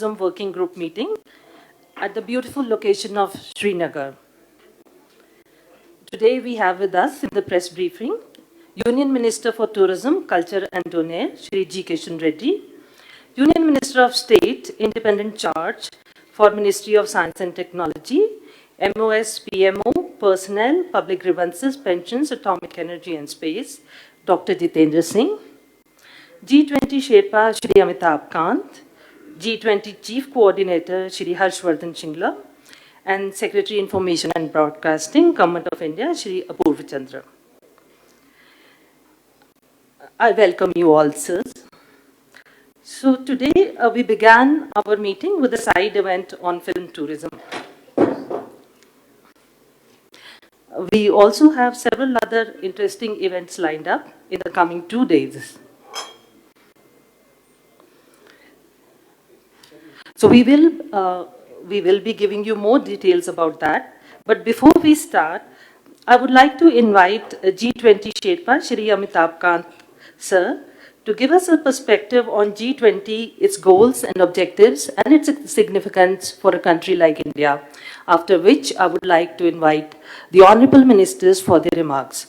Tourism Working Group meeting at the beautiful location of Srinagar. Today we have with us in the press briefing Union Minister for Tourism, Culture and Donaire, Shri G. Kishan Reddy, Union Minister of State, Independent Charge for Ministry of Science and Technology, MOS, PMO, Personnel, Public Grievances, Pensions, Atomic Energy and Space, Dr. Jitendra Singh, G20 Sherpa, Shri Amitabh Kant, G20 Chief Coordinator, Shri Harshvardhan Shingla, and Secretary Information and Broadcasting, Government of India, Shri Apurva Chandra. I welcome you all, sirs. So today we began our meeting with a side event on film tourism. We also have several other interesting events lined up in the coming 2 days. So we will be giving you more details about that. But before we start, I would like to invite G20 Sherpa, Shri Amitabh Kant, sir, to give us a perspective on G20, its goals and objectives, and its significance for a country like India. After which, I would like to invite the honorable ministers for their remarks.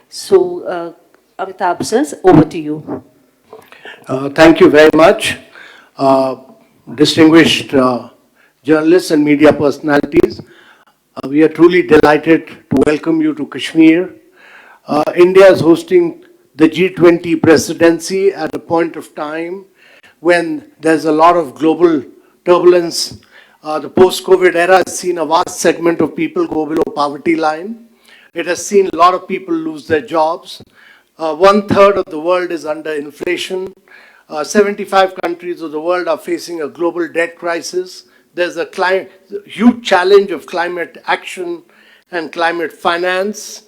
So, Amitabh, sir, over to you. Thank you very much. Distinguished journalists and media personalities, we are truly delighted to welcome you to Kashmir. India is hosting the G20 presidency at a point of time when there's a lot of global turbulence. The post-COVID era has seen a vast segment of people go below poverty line. It has seen a lot of people lose their jobs. 1/3 of the world is under inflation. 75 countries of the world are facing a global debt crisis. There's a huge challenge of climate action and climate finance.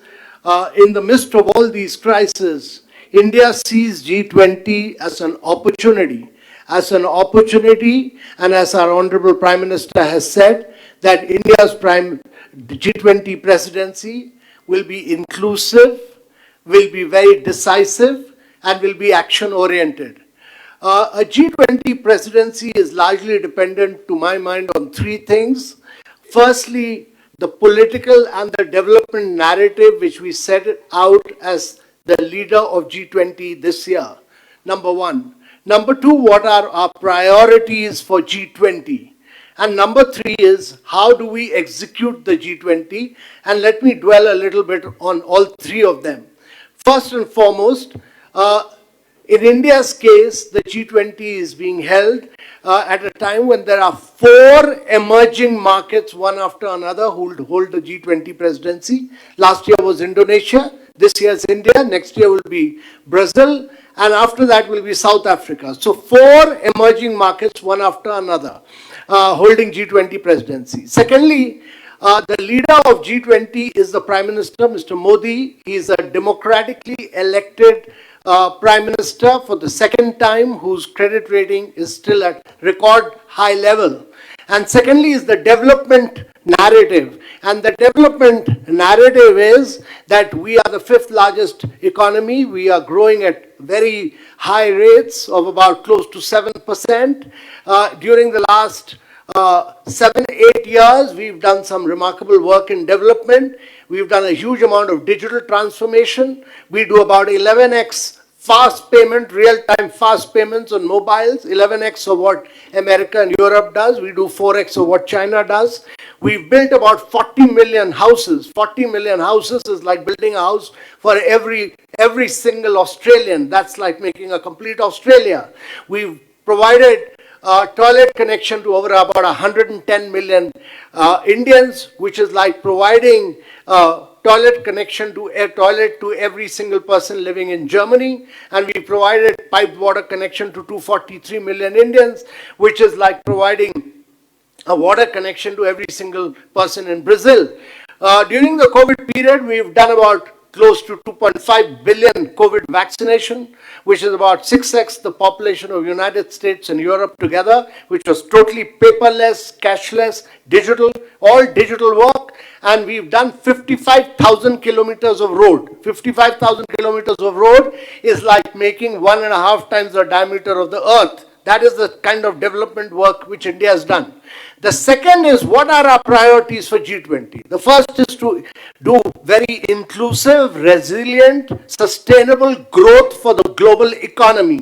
In the midst of all these crises, India sees G20 as an opportunity. And as our Honorable Prime Minister has said, that India's G20 presidency will be inclusive, will be very decisive, and will be action-oriented. A G20 presidency is largely dependent, to my mind, on three things. Firstly, the political and the development narrative which we set out as the leader of G20 this year, number one. Number two, what are our priorities for G20? And number three is, how do we execute the G20? And let me dwell a little bit on all three of them. First and foremost, in India's case, the G20 is being held at a time when there are 4 emerging markets, one after another, who will hold the G20 presidency. Last year was Indonesia, this year is India, next year will be Brazil, and after that will be South Africa. So 4 emerging markets, one after another, holding G20 presidency. Secondly, the leader of G20 is the Prime Minister, Mr. Modi. He is a democratically elected Prime Minister for the second time, whose credit rating is still at record high level. And secondly is the development narrative. And the development narrative is that we are the 5th largest economy. We are growing at very high rates of about close to 7%. During the last 7-8 years, we've done some remarkable work in development. We've done a huge amount of digital transformation. We do about 11x fast payment, real-time fast payments on mobiles, 11x of what America and Europe does. We do 4x of what China does. We've built about 40 million houses. 40 million houses is like building a house for every single Australian. That's like making a complete Australia. We've provided toilet connection to over about 110 million Indians, which is like providing toilet connection to every single person living in Germany. And we provided piped water connection to 243 million Indians, which is like providing a water connection to every single person in Brazil. During the COVID period, we've done about close to 2.5 billion COVID vaccination, which is about 6x the population of United States and Europe together, which was totally paperless, cashless, digital, all digital work. And we've done 55,000 kilometers of road. 55,000 kilometers of road is like making 1.5 times the diameter of the earth. That is the kind of development work which India has done. The second is, what are our priorities for G20? The first is to do very inclusive, resilient, sustainable growth for the global economy.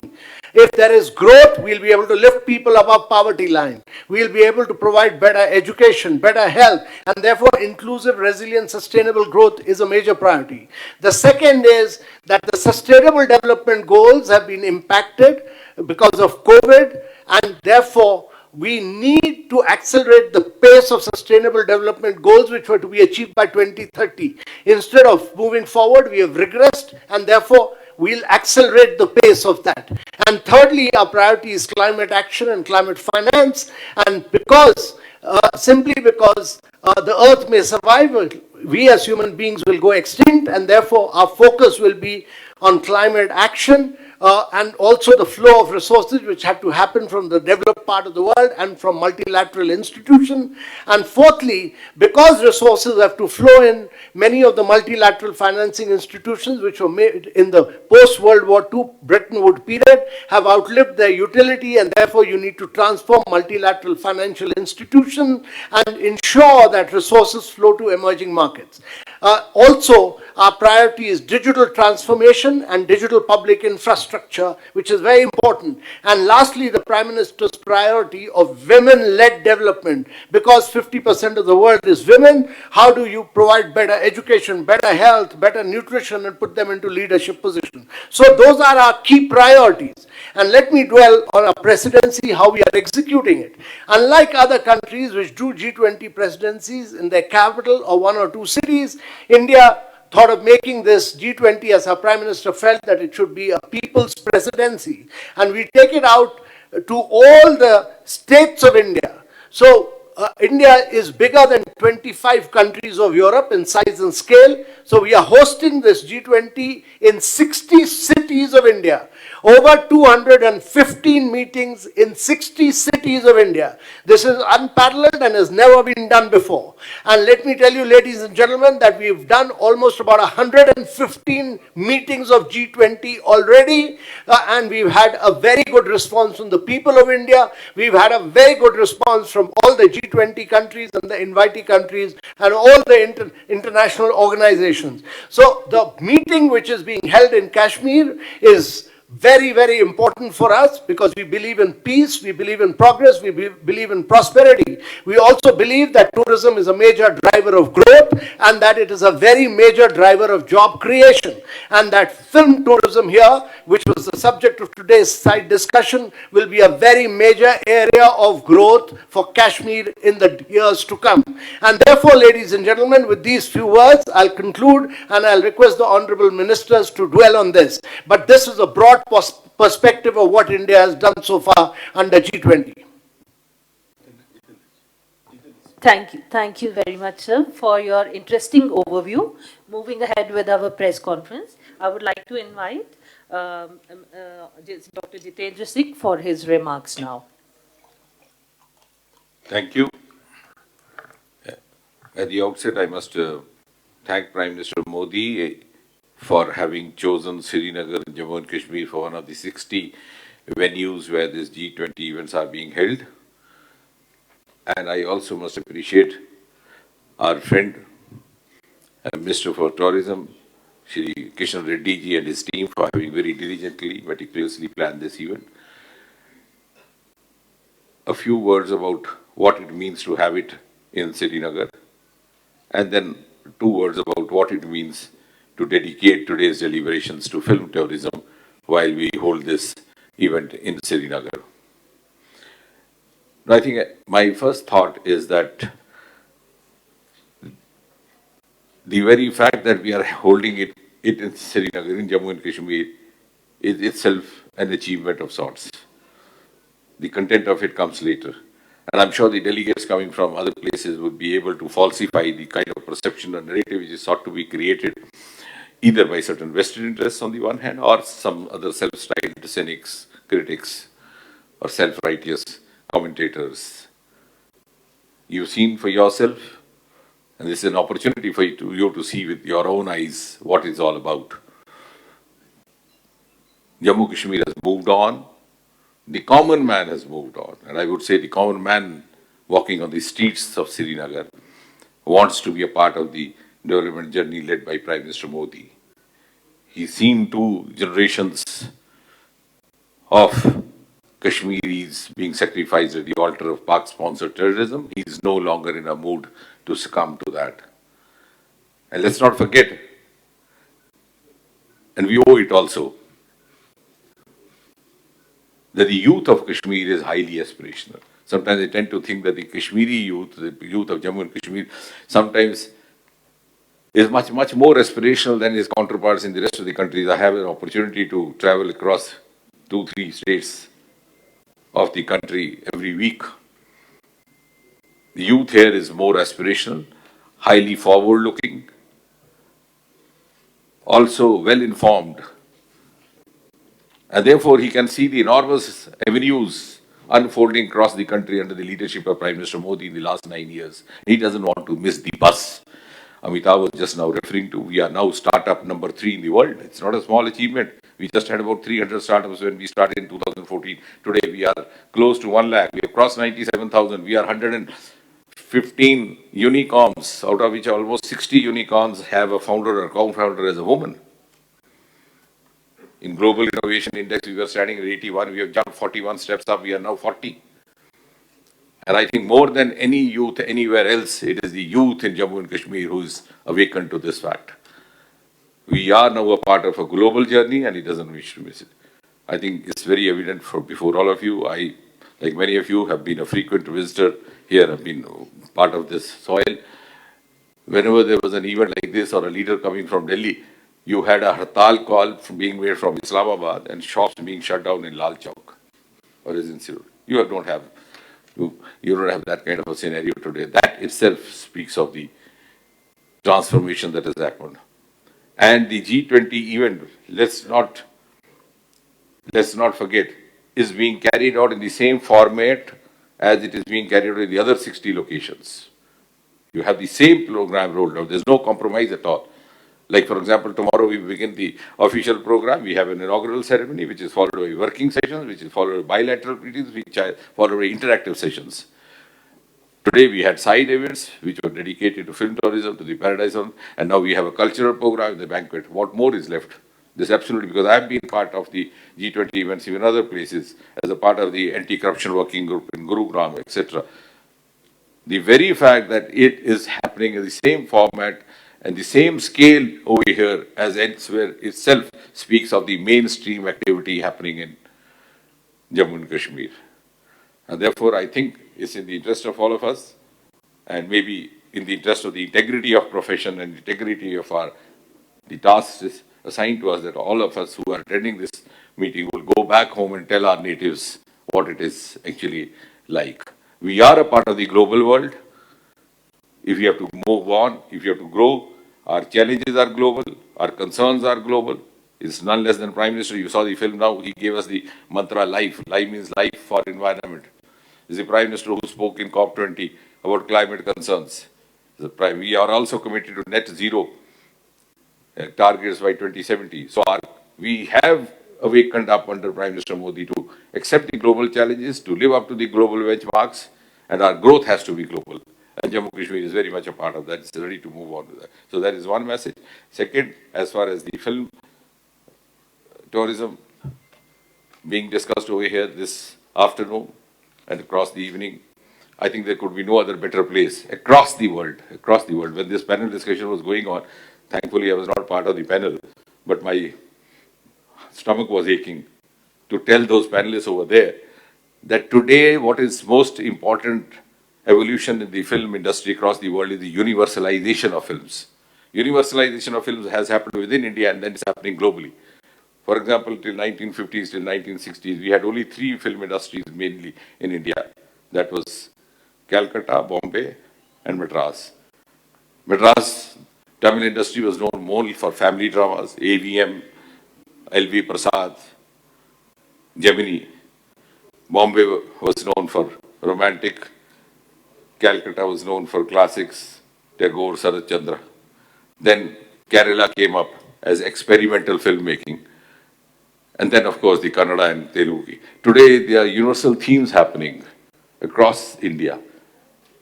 If there is growth, we'll be able to lift people above poverty line. We'll be able to provide better education, better health, and therefore inclusive, resilient, sustainable growth is a major priority. The second is that the sustainable development goals have been impacted because of COVID, and therefore we need to accelerate the pace of sustainable development goals which were to be achieved by 2030. Instead of moving forward, we have regressed, and therefore we'll accelerate the pace of that. And thirdly, our priority is climate action and climate finance. And simply because the earth may survive, we as human beings will go extinct, and therefore our focus will be on climate action and also the flow of resources which have to happen from the developed part of the world and from multilateral institutions. And fourthly, because resources have to flow in, many of the multilateral financing institutions which were made in the post-World War II Bretton Woods period have outlived their utility, and therefore you need to transform multilateral financial institutions and ensure that resources flow to emerging markets. Also, our priority is digital transformation and digital public infrastructure, which is very important. And lastly, the Prime Minister's priority of women-led development. Because 50% of the world is women, how do you provide better education, better health, better nutrition, and put them into leadership positions? So those are our key priorities. And let me dwell on our presidency, how we are executing it. Unlike other countries which do G20 presidencies in their capital or one or two cities, India thought of making this G20, as our Prime Minister felt that it should be a people's presidency. And we take it out to all the states of India. So India is bigger than 25 countries of Europe in size and scale. So we are hosting this G20 in 60 cities of India. Over 215 meetings in 60 cities of India. This is unparalleled and has never been done before. And let me tell you, ladies and gentlemen, that we've done almost about 115 meetings of G20 already, and we've had a very good response from the people of India. We've had a very good response from all the G20 countries and the invitee countries and all the international organizations. So the meeting which is being held in Kashmir is very, very important for us because we believe in peace, we believe in progress, we believe in prosperity. We also believe that tourism is a major driver of growth and that it is a very major driver of job creation. And that film tourism here, which was the subject of today's side discussion, will be a very major area of growth for Kashmir in the years to come. And therefore, ladies and gentlemen, with these few words, I'll conclude and I'll request the Honorable Ministers to dwell on this. But this is a broad perspective of what India has done so far under G20. Thank you very much, sir, for your interesting overview. Moving ahead with our press conference, I would like to invite Dr. Jitendra Singh for his remarks now. Thank you. At the outset, I must thank Prime Minister Modi for having chosen Srinagar and Jammu and Kashmir for one of the 60 venues where these G20 events are being held. And I also must appreciate our friend, Minister for Tourism, Shri Kishan Reddy ji and his team for having very diligently, meticulously planned this event. A few words about what it means to have it in Srinagar, and then 2 words about what it means to dedicate today's deliberations to film tourism while we hold this event in Srinagar. I think my first thought is that the very fact that we are holding it in Srinagar, in Jammu and Kashmir, is itself an achievement of sorts. The content of it comes later. And I'm sure the delegates coming from other places would be able to falsify the kind of perception or narrative which is sought to be created either by certain vested interests on the one hand or some other self-styled cynics, critics, or self-righteous commentators. You've seen for yourself, and this is an opportunity for you to see with your own eyes what it's all about. Jammu Kashmir has moved on. the common man has moved on. And I would say the common man walking on the streets of Srinagar wants to be a part of the development journey led by Prime Minister Modi. He's seen two generations of Kashmiris being sacrificed at the altar of Pak-sponsored terrorism. He's no longer in a mood to succumb to that. And let's not forget, and we owe it also, that the youth of Kashmir is highly aspirational. Sometimes I tend to think that the Kashmiri youth, the youth of Jammu and Kashmir, sometimes is much, much more aspirational than his counterparts in the rest of the countries. I have an opportunity to travel across 2-3 states of the country every week. The youth here is more aspirational, highly forward-looking, also well-informed, and therefore he can see the enormous avenues unfolding across the country under the leadership of Prime Minister Modi in the last 9 years. He doesn't want to miss the bus. Amitabh was just now referring to, we are now startup number 3 in the world. It's not a small achievement. We just had about 300 startups when we started in 2014. Today we are close to 1 lakh. We have crossed 97,000. We are 115 unicorns, out of which almost 60 unicorns have a founder or co-founder as a woman. In Global Innovation Index, we were standing at 81. We have jumped 41 steps up. We are now 40. And I think more than any youth anywhere else, it is the youth in Jammu and Kashmir who is awakened to this fact. We are now a part of a global journey and he doesn't wish to miss it. I think it's very evident before all of you. I, like many of you, have been a frequent visitor here, have been part of this soil. Whenever there was an event like this or a leader coming from Delhi, you had a hartal call being made from Islamabad and shops being shut down in Lal Chowk or in Sirur. You don't have that kind of a scenario today. That itself speaks of the transformation that has happened. And the G20 event, let's not forget, is being carried out in the same format as it is being carried out in the other 60 locations. You have the same program rolled out. There's no compromise at all. Like, for example, tomorrow we begin the official program. We have an inaugural ceremony, which is followed by working sessions, which is followed by bilateral meetings, which are followed by interactive sessions. Today we had side events, which were dedicated to film tourism, to the Paradise Zone, and now we have a cultural program in the banquet. What more is left? This absolutely, because I've been part of the G20 events even other places, as a part of the anti-corruption working group in Gurugram, etc. The very fact that it is happening in the same format and the same scale over here as elsewhere itself speaks of the mainstream activity happening in Jammu and Kashmir. And therefore, I think it's in the interest of all of us, and maybe in the interest of the integrity of profession and integrity of the tasks assigned to us, that all of us who are attending this meeting will go back home and tell our natives what it is actually like. We are a part of the global world. If we have to move on, if we have to grow, our challenges are global, our concerns are global. It's none less than Prime Minister. You saw the film now, he gave us the mantra life. Life means life for environment. It's the Prime Minister who spoke in COP20 about climate concerns. We are also committed to net zero targets by 2070. So we have awakened up under Prime Minister Modi to accept the global challenges, to live up to the global benchmarks, and our growth has to be global. And Jammu and Kashmir is very much a part of that. It's ready to move on to that. So that is one message. Second, as far as the film tourism being discussed over here this afternoon and across the evening, I think there could be no other better place across the world. When this panel discussion was going on, thankfully I was not part of the panel, but my stomach was aching to tell those panelists over there that today what is most important evolution in the film industry across the world is the universalization of films. Universalization of films has happened within India and then it's happening globally. For example, till 1950s, till 1960s, we had only 3 film industries mainly in India. That was Calcutta, Bombay, and Madras. Madras Tamil industry was known more for family dramas, AVM, LV Prasad, Gemini. Bombay was known for romantic. Calcutta was known for classics, Tagore, Sarat Chandra. Then Kerala came up as experimental filmmaking. and then of course the Kannada and Telugu. Today there are universal themes happening across India.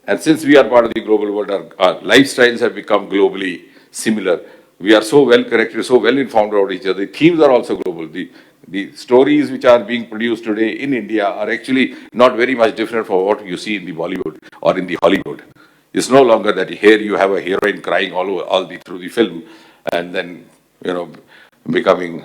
And since we are part of the global world, our lifestyles have become globally similar. We are so well connected, so well informed about each other. The themes are also global. The stories which are being produced today in India are actually not very much different from what you see in the Bollywood or in the Hollywood. It's no longer that here you have a heroine crying through the film and then, you know, becoming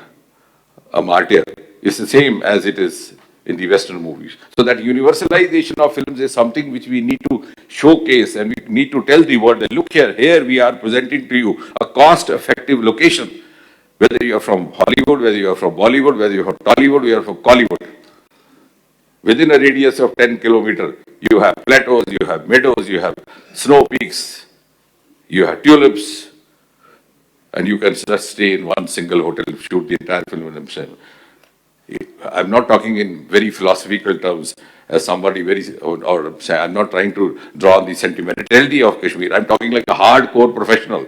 a martyr. It's the same as it is in the Western movies. So that universalization of films is something which we need to showcase, and we need to tell the world that look here we are presenting to you a cost-effective location. Whether you are from Hollywood, whether you are from Bollywood, whether you are from Tollywood, you are from Collywood. Within a radius of 10 kilometers, you have plateaus, you have meadows, you have snow peaks, you have tulips, and you can just stay in one single hotel and shoot the entire film in themselves. I'm not talking in very philosophical terms as somebody or say, I'm not trying to draw on the sentimentality of Kashmir. I'm talking like a hardcore professional.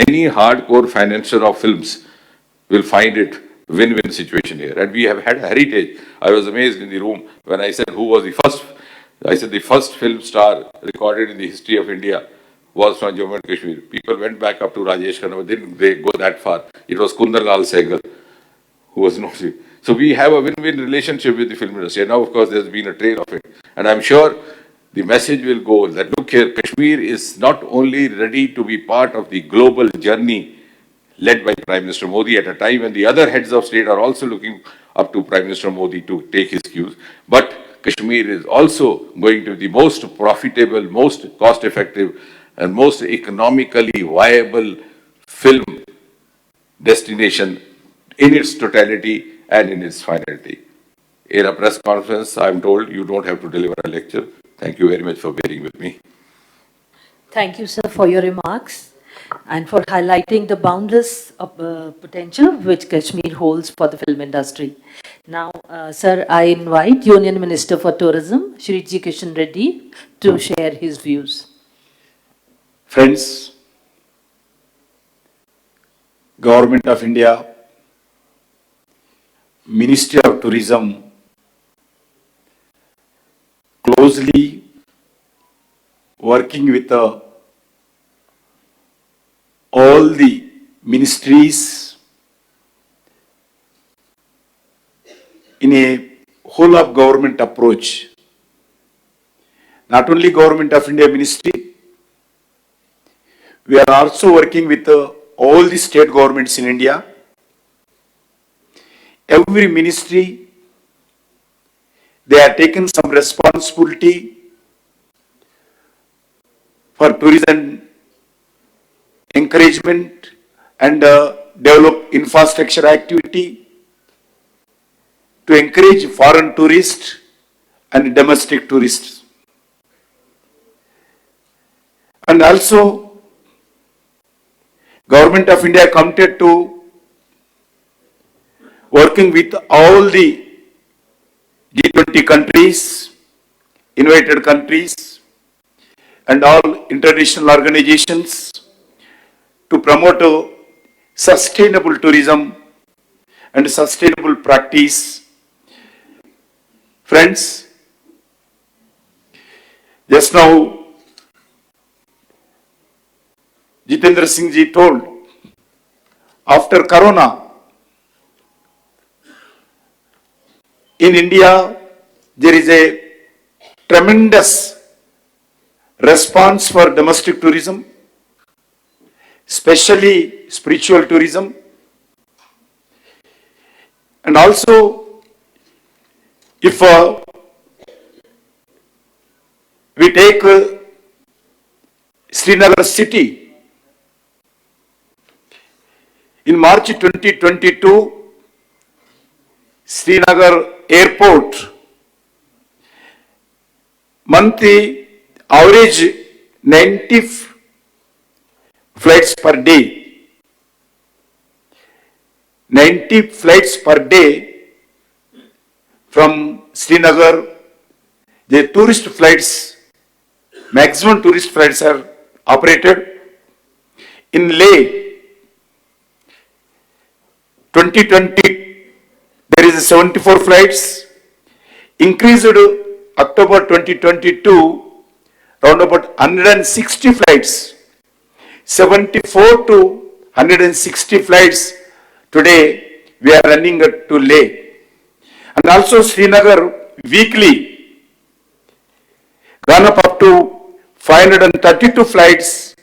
Any hardcore financier of films will find it win-win situation here. And we have had a heritage. I was amazed in the room when I said who was the first. I said the first film star recorded in the history of India was from Jammu and Kashmir. People went back up to Rajesh Khanna, but didn't they go that far? It was Kundarlal Sehgal, who was not. So we have a win-win relationship with the film industry. And now, of course, there's been a trail of it. And I'm sure the message will go that, look here, Kashmir is not only ready to be part of the global journey led by Prime Minister Modi at a time when the other heads of state are also looking up to Prime Minister Modi to take his cues, but Kashmir is also going to be the most profitable, most cost-effective, and most economically viable film destination in its totality and in its finality. In a press conference, I'm told you don't have to deliver a lecture. Thank you very much for bearing with me. Thank you, sir, for your remarks and for highlighting the boundless potential which Kashmir holds for the film industry. Now, sir, I invite Union Minister for Tourism, Shri G. Kishan Reddy, to share his views. Friends, Government of India, Ministry of Tourism, closely working with all the ministries in a whole of government approach. Not only Government of India Ministry, we are also working with all the state governments in India. Every ministry, they have taken some responsibility for tourism encouragement and develop infrastructure activity to encourage foreign tourists and domestic tourists. And also, Government of India committed to working with all the G20 countries, invited countries, and all international organizations to promote sustainable tourism and sustainable practice. Friends, just now Jitendra Singh ji told, after Corona, in India, there is a tremendous response for domestic tourism, especially spiritual tourism. And also, if we take Srinagar city, in March 2022, Srinagar airport, monthly average 90 flights per day. 90 flights per day from Srinagar. The tourist flights, maximum tourist flights are operated. In Leh, 2020, there is 74 flights. Increased October 2022, round about 160 flights. 74 to 160 flights today we are running to Leh. And also Srinagar weekly gone up to 532 flights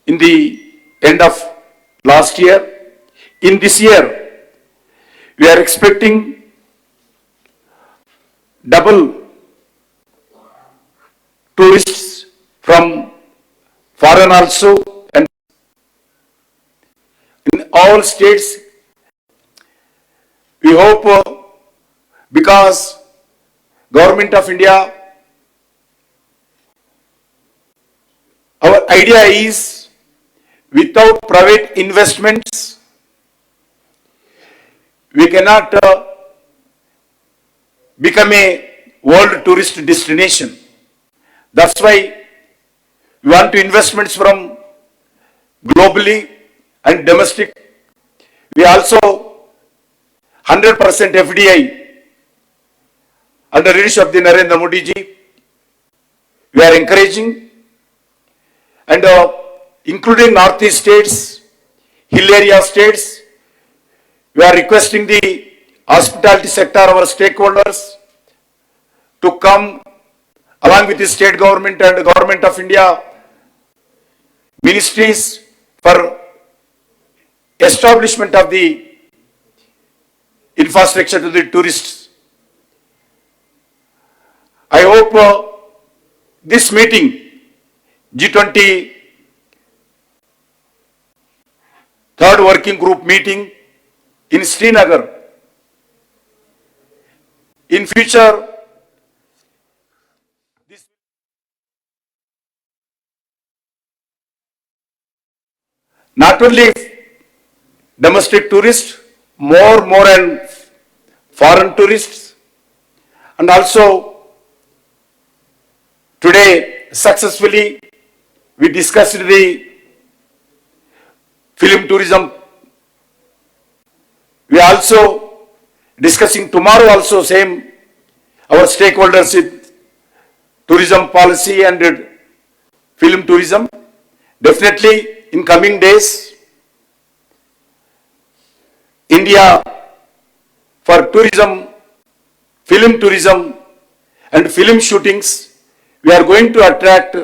in the end of last year. In this year, we are expecting double tourists from foreign also, and in all states we hope because Government of India, our idea is without private investments we cannot become a world tourist destination. That's why we want to investments from globally and domestic. We also 100% FDI under leadership of the Narendra Modi ji. We are encouraging and including northeast states, hill area states, we are requesting the hospitality sector, our stakeholders, to come along with the state government and the Government of India ministries for establishment of the infrastructure to the tourists. I hope this meeting, G20 third working group meeting in Srinagar, in future, this not only domestic tourists, more and foreign tourists, and also today successfully we discussed the film tourism. We are also discussing tomorrow also same our stakeholders with tourism policy and film tourism. Definitely in coming days, India for tourism, film tourism and film shootings, we are going to attract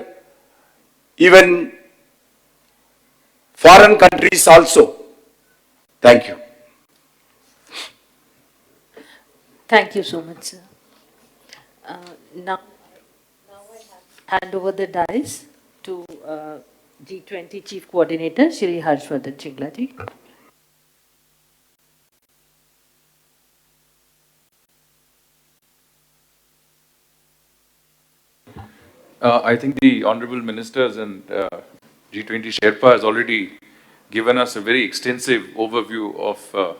even foreign countries also. Thank you. Thank you so much, sir. Now I hand over the dice to G20 Chief Coordinator, Shri Harshvardhan Shringla ji. I think the Honorable Ministers and G20 Sherpa has already given us a very extensive overview of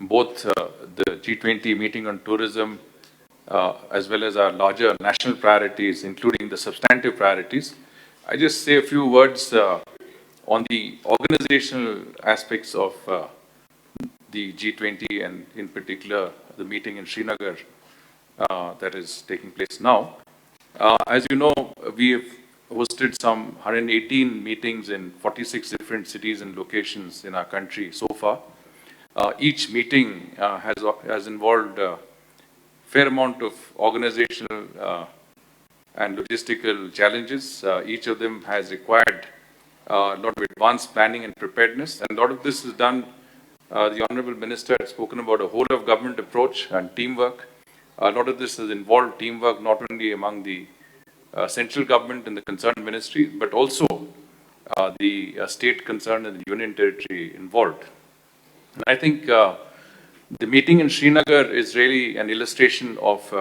both the G20 meeting on tourism as well as our larger national priorities, including the substantive priorities. I just say a few words on the organizational aspects of the G20 and in particular the meeting in Srinagar that is taking place now. As you know, we have hosted some 118 meetings in 46 different cities and locations in our country so far. Each meeting has involved a fair amount of organizational and logistical challenges. Each of them has required a lot of advanced planning and preparedness, and a lot of this is done. The Honorable Minister has spoken about a whole of government approach and teamwork. A lot of this has involved teamwork not only among the central government and the concerned ministries, but also the state concerned and the union territory involved. And I think the meeting in Srinagar is really an illustration of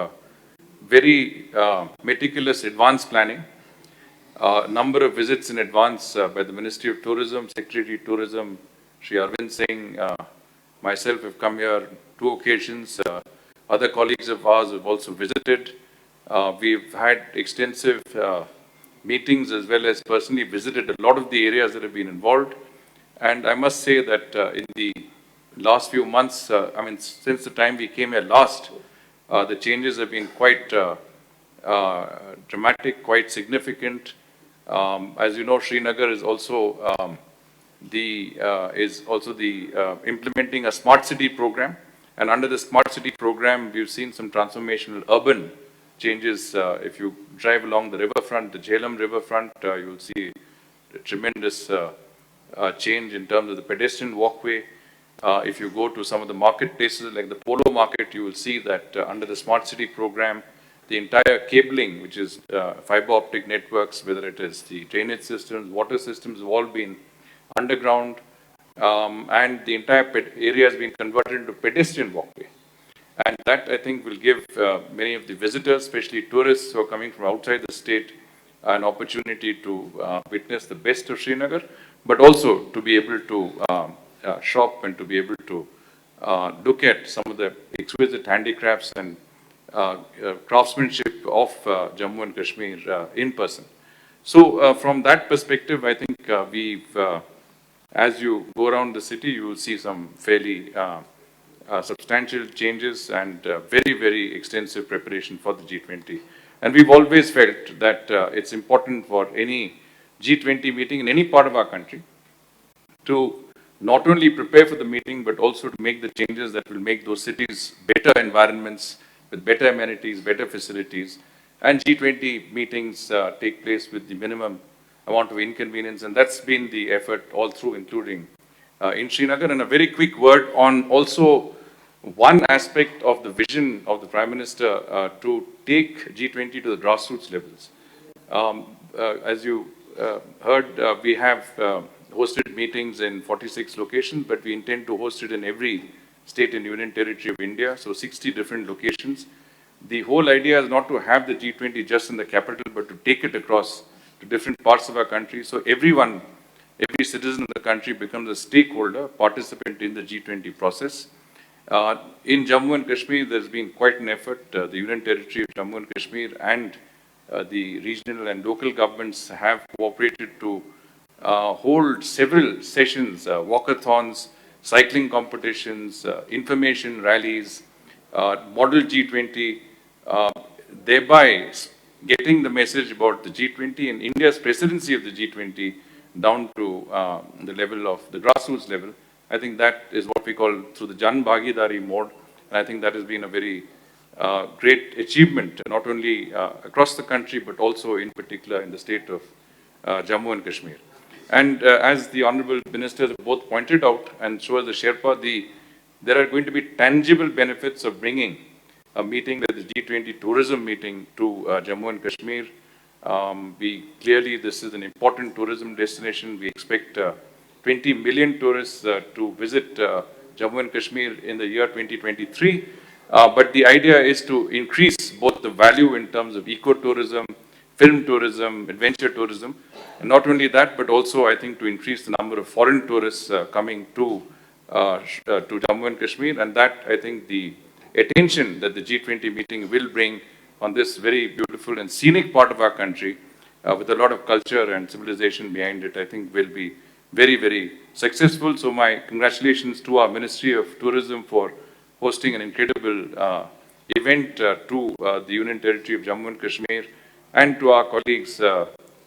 very meticulous advanced planning. A number of visits in advance by the Ministry of Tourism, Secretary of Tourism, Shri Arvind Singh, myself have come here 2 occasions. Other colleagues of ours have also visited. We've had extensive meetings as well as personally visited a lot of the areas that have been involved. And I must say that in the last few months, I mean, since the time we came here last, the changes have been quite dramatic, quite significant. As you know, Srinagar is also implementing a smart city program, and under the smart city program, we've seen some transformational urban changes. If you drive along the riverfront, the Jhelum riverfront, you'll see a tremendous change in terms of the pedestrian walkway. If you go to some of the marketplaces like the Polo Market, you will see that under the smart city program, the entire cabling, which is fiber optic networks, whether it is the drainage systems, water systems, have all been underground, and the entire area has been converted into pedestrian walkway. And that, I think, will give many of the visitors, especially tourists who are coming from outside the state, an opportunity to witness the best of Srinagar, but also to be able to shop and to be able to look at some of the exquisite handicrafts and craftsmanship of Jammu and Kashmir in person. So from that perspective, I think as you go around the city, you will see some fairly substantial changes and very, very extensive preparation for the G20. And we've always felt that it's important for any G20 meeting in any part of our country to not only prepare for the meeting, but also to make the changes that will make those cities better environments with better amenities, better facilities. And G20 meetings take place with the minimum amount of inconvenience. And that's been the effort all through, including in Srinagar. And a very quick word on also one aspect of the vision of the Prime Minister to take G20 to the grassroots levels. As you heard, we have hosted meetings in 46 locations, but we intend to host it in every state and union territory of India, so 60 different locations. The whole idea is not to have the G20 just in the capital, but to take it across to different parts of our country. So everyone, every citizen of the country becomes a stakeholder, participant in the G20 process. In Jammu and Kashmir, there's been quite an effort. The Union Territory of Jammu and Kashmir and the regional and local governments have cooperated to hold several sessions, walkathons, cycling competitions, information rallies, model G20, thereby getting the message about the G20 and India's presidency of the G20 down to the level of the grassroots level. I think that is what we call through the Jan Bhagidari mode, and I think that has been a very great achievement, not only across the country, but also in particular in the state of Jammu and Kashmir. And as the Honorable Ministers have both pointed out, and so as the Sherpa, there are going to be tangible benefits of bringing a meeting like the G20 tourism meeting to Jammu and Kashmir. This is an important tourism destination. We expect 20 million tourists to visit Jammu and Kashmir in the year 2023. But the idea is to increase both the value in terms of ecotourism, film tourism, adventure tourism. And not only that, but also I think to increase the number of foreign tourists coming to Jammu and Kashmir. And that, I think, the attention that the G20 meeting will bring on this very beautiful and scenic part of our country with a lot of culture and civilization behind it, I think will be very, very successful. So my congratulations to our Ministry of Tourism for hosting an incredible event to the Union Territory of Jammu and Kashmir, and to our colleagues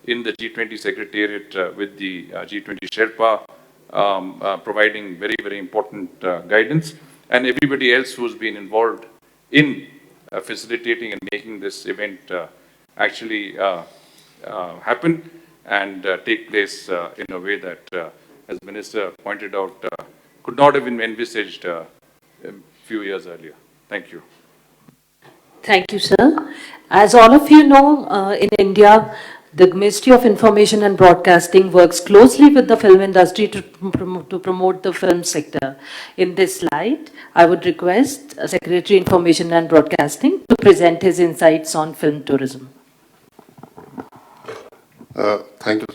in the G20 Secretariat with the G20 Sherpa providing very, very important guidance, and everybody else who's been involved in facilitating and making this event actually happen and take place in a way that, as Minister pointed out, could not have been envisaged a few years earlier. Thank you. Thank you, sir. As all of you know, in India, the Ministry of Information and Broadcasting works closely with the film industry to promote the film sector. In this light, I would request Secretary Information and Broadcasting to present his insights on film tourism. Thank you.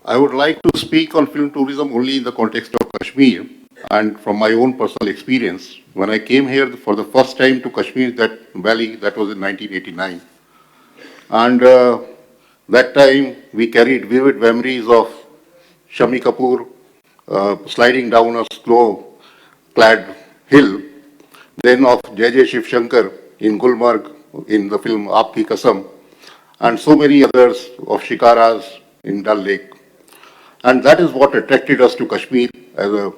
I would like to speak on film tourism only in the context of Kashmir and from my own personal experience. When I came here for the first time to Kashmir, that valley, that was in 1989. And that time we carried vivid memories of Shami Kapoor sliding down a slope clad hill, then of J. Shiv Shankar in Gulmarg in the film Aapki Kasam, and so many others of shikaras in Dal Lake. And that is what attracted us to Kashmir as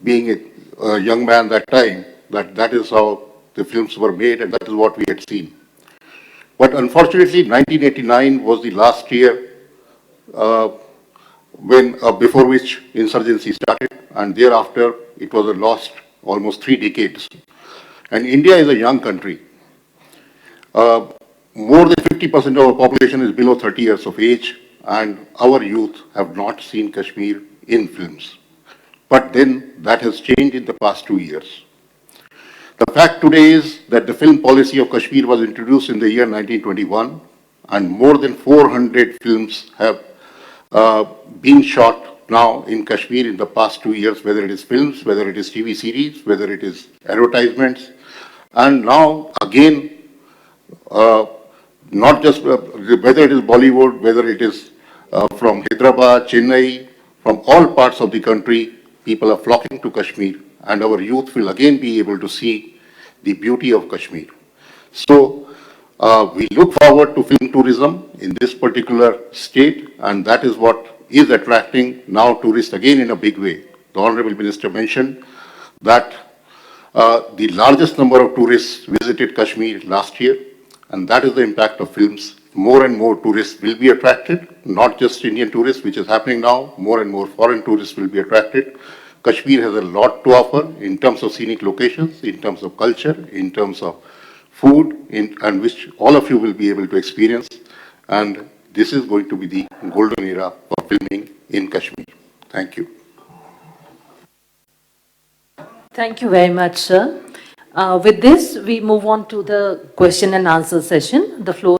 being a young man that time, that is how the films were made and that is what we had seen. But unfortunately, 1989 was the last year before which insurgency started, and thereafter it was a lost almost 3 decades. And India is a young country. More than 50% of our population is below 30 years of age, and our youth have not seen Kashmir in films. But then that has changed in the past 2 years. The fact today is that the film policy of Kashmir was introduced in the year 1921, and more than 400 films have been shot now in Kashmir in the past 2 years, whether it is films, whether it is TV series, whether it is advertisements, and now again, not just whether it is Bollywood, whether it is from Hyderabad, Chennai, from all parts of the country, people are flocking to Kashmir, and our youth will again be able to see the beauty of Kashmir. So we look forward to film tourism in this particular state, and that is what is attracting now tourists again in a big way. The Honorable Minister mentioned that the largest number of tourists visited Kashmir last year, and that is the impact of films. More and more tourists will be attracted, not just Indian tourists, which is happening now, more and more foreign tourists will be attracted. Kashmir has a lot to offer in terms of scenic locations, in terms of culture, in terms of food, and which all of you will be able to experience. And this is going to be the golden era for filming in Kashmir. Thank you. Thank you very much, sir. With this, we move on to the question and answer session. The floor